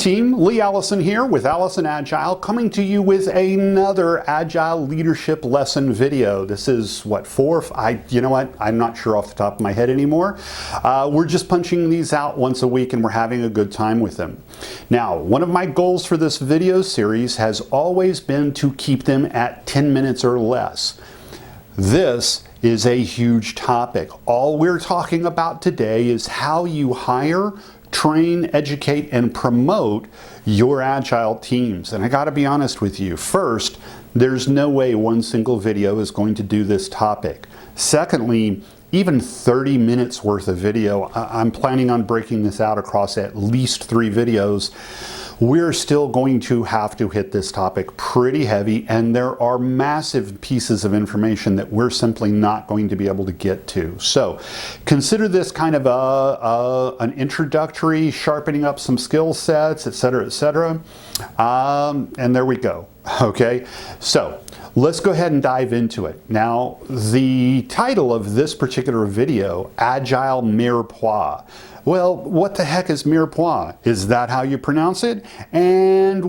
team, Lee Allison here with Allison Agile, coming to you with another Agile leadership lesson video. This is what, you know what, I'm not sure off the top of my head anymore. We're just punching these out once a week and we're having a good time with them. Now, one of my goals for this video series has always been to keep them at 10 minutes or less. This is a huge topic. All we're talking about today is how you hire, train, educate, and promote your Agile teams. And I gotta be honest with you. First, there's no way one single video is going to do this topic. Secondly, even 30 minutes worth of video, I'm planning on breaking this out across at least 3 videos. We're still going to have to hit this topic pretty heavy, and there are massive pieces of information that we're simply not going to be able to get to. So consider this kind of an introductory, sharpening up some skill sets, etc., etc. And there we go. Okay, so let's go ahead and dive into it. Now, the title of this particular video, Agile Mirepoix. Well, what the heck is Mirepoix? Is that how you pronounce it? And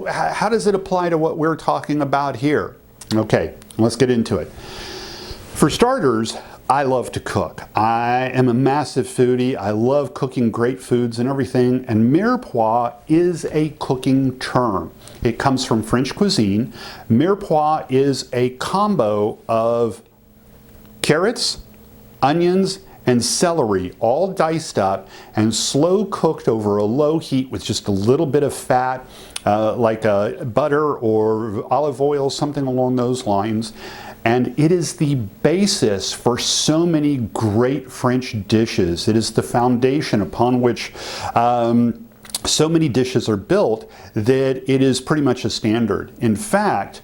how does it apply to what we're talking about here? Okay, let's get into it. For starters, I love to cook. I am a massive foodie. I love cooking great foods and everything, and Mirepoix is a cooking term. It comes from French cuisine. Mirepoix is a combo of carrots, onions, and celery, all diced up and slow cooked over a low heat with just a little bit of fat, like butter or olive oil, something along those lines. And it is the basis for so many great French dishes. It is the foundation upon which so many dishes are built that it is pretty much a standard. In fact,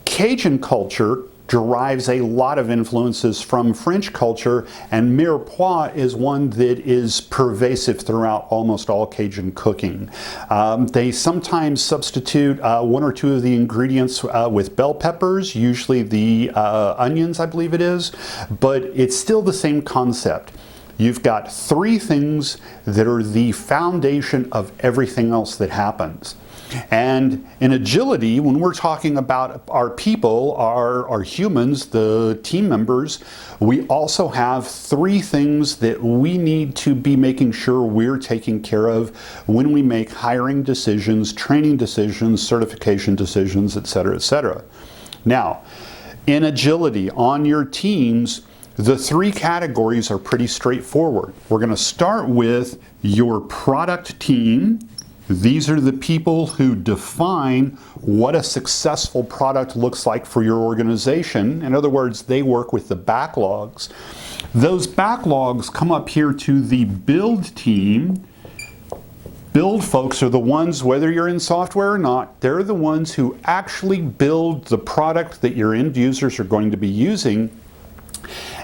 Cajun culture derives a lot of influences from French culture, and Mirepoix is one that is pervasive throughout almost all Cajun cooking. They sometimes substitute 1 or 2 of the ingredients with bell peppers, usually the onions, I believe it is, but it's still the same concept. You've got 3 things that are the foundation of everything else that happens. And in agility, when we're talking about our people, our humans, the team members, we also have 3 things that we need to be making sure we're taking care of when we make hiring decisions, training decisions, certification decisions, etc., etc. Now, in agility, on your teams, the 3 categories are pretty straightforward. We're going to start with your product team. These are the people who define what a successful product looks like for your organization. In other words, they work with the backlogs. Those backlogs come up here to the build team. Build folks are the ones, whether you're in software or not, they're the ones who actually build the product that your end users are going to be using.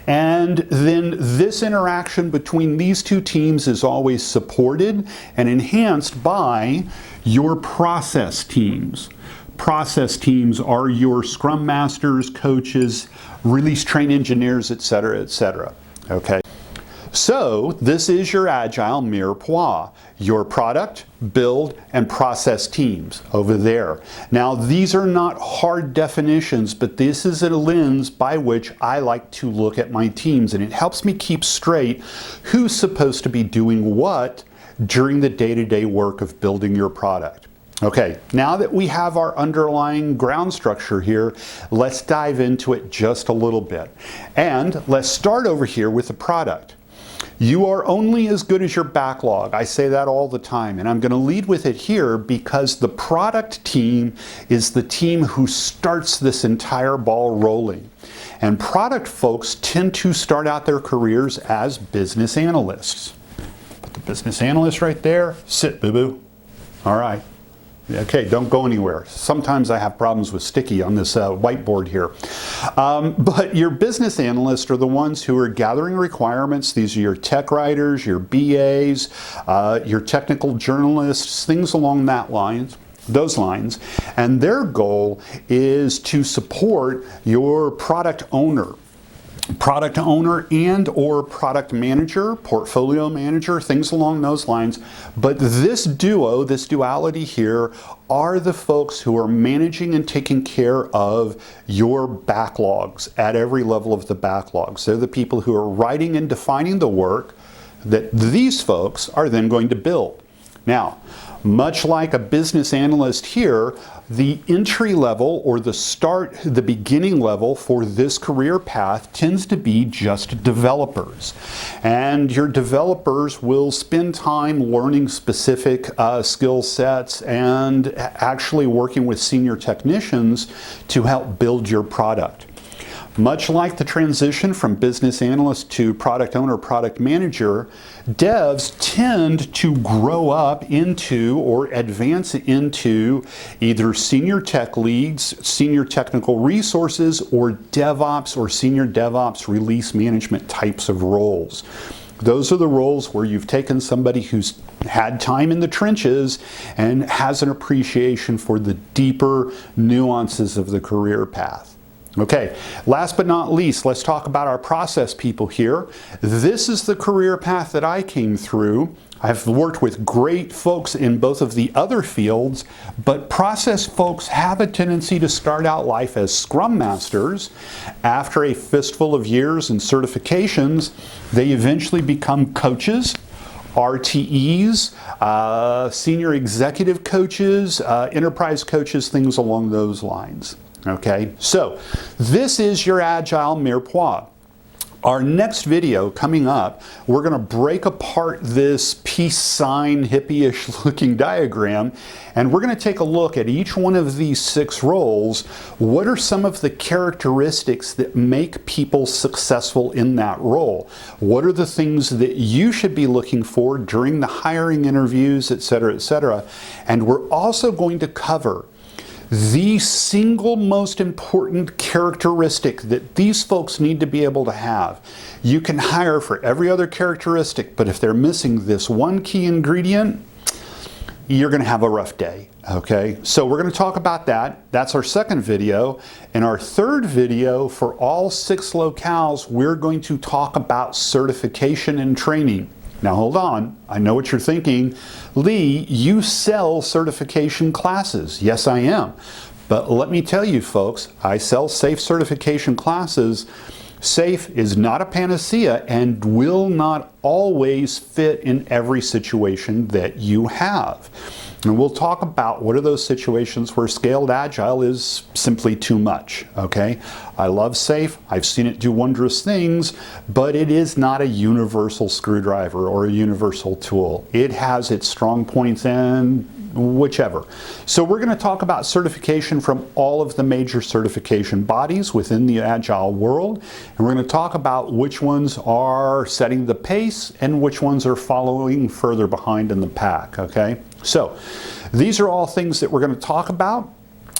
And then this interaction between these 2 teams is always supported and enhanced by your process teams. Process teams are your scrum masters, coaches, release train engineers, etc., etc. Okay. So this is your Agile Mirepoix, your product, build, and process teams over there. Now, these are not hard definitions, but this is a lens by which I like to look at my teams, and it helps me keep straight who's supposed to be doing what during the day-to-day work of building your product. Okay, now that we have our underlying ground structure here, let's dive into it just a little bit. And let's start over here with the product. You are only as good as your backlog. I say that all the time, and I'm going to lead with it here because the product team is the team who starts this entire ball rolling. And product folks tend to start out their careers as business analysts. Put the business analyst right there. Sit, boo-boo. All right. Okay, don't go anywhere. Sometimes I have problems with sticky on this whiteboard here. But your business analysts are the ones who are gathering requirements. These are your tech writers, your BAs, your technical journalists, things along those lines. And their goal is to support your product owner. product owner and or product manager, portfolio manager, things along those lines. But this duo, this duality here, are the folks who are managing and taking care of your backlogs at every level of the backlogs. They're the people who are writing and defining the work that these folks are then going to build. Now, much like a business analyst here, the entry level or the beginning level for this career path tends to be just developers. And your developers will spend time learning specific skill sets and actually working with senior technicians to help build your product. Much like the transition from business analyst to product owner, product manager, devs tend to grow up into or advance into either senior tech leads, senior technical resources, or DevOps or senior DevOps release management types of roles. Those are the roles where you've taken somebody who's had time in the trenches and has an appreciation for the deeper nuances of the career path. Okay, last but not least, let's talk about our process people here. This is the career path that I came through. I've worked with great folks in both of the other fields, but process folks have a tendency to start out life as Scrum Masters. After a fistful of years and certifications, they eventually become coaches, RTEs, senior executive coaches, enterprise coaches, things along those lines. Okay, so this is your Agile Mirepoix. Our next video coming up, we're going to break apart this peace sign, hippie-ish looking diagram, and we're going to take a look at each one of these 6 roles. What are some of the characteristics that make people successful in that role? What are the things that you should be looking for during the hiring interviews, etc., etc.? And we're also going to cover the single most important characteristic that these folks need to be able to have. You can hire for every other characteristic, but if they're missing this one key ingredient, you're going to have a rough day. Okay, so we're going to talk about that. That's our second video. In our third video, for all 6 locales, we're going to talk about certification and training. Now hold on, I know what you're thinking. Lee, you sell certification classes. Yes, I am. But let me tell you folks, I sell SAFE certification classes. SAFE is not a panacea and will not always fit in every situation that you have. And we'll talk about what are those situations where scaled agile is simply too much, okay? I love SAFE, I've seen it do wondrous things, but it is not a universal screwdriver or a universal tool. It has its strong points and whichever. So we're going to talk about certification from all of the major certification bodies within the Agile world, and we're going to talk about which ones are setting the pace and which ones are following further behind in the pack, okay? So these are all things that we're going to talk about.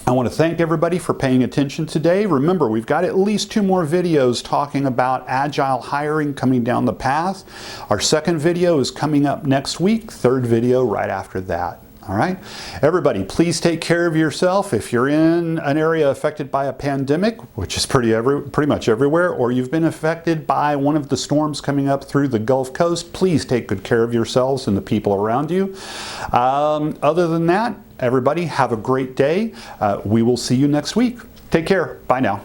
I want to thank everybody for paying attention today. Remember, we've got at least 2 more videos talking about agile hiring coming down the path. Our second video is coming up next week, third video right after that. All right, everybody, please take care of yourself. If you're in an area affected by a pandemic, which is pretty much everywhere, or you've been affected by one of the storms coming up through the Gulf Coast, please take good care of yourselves and the people around you. Other than that, everybody, have a great day. We will see you next week. Take care. Bye now.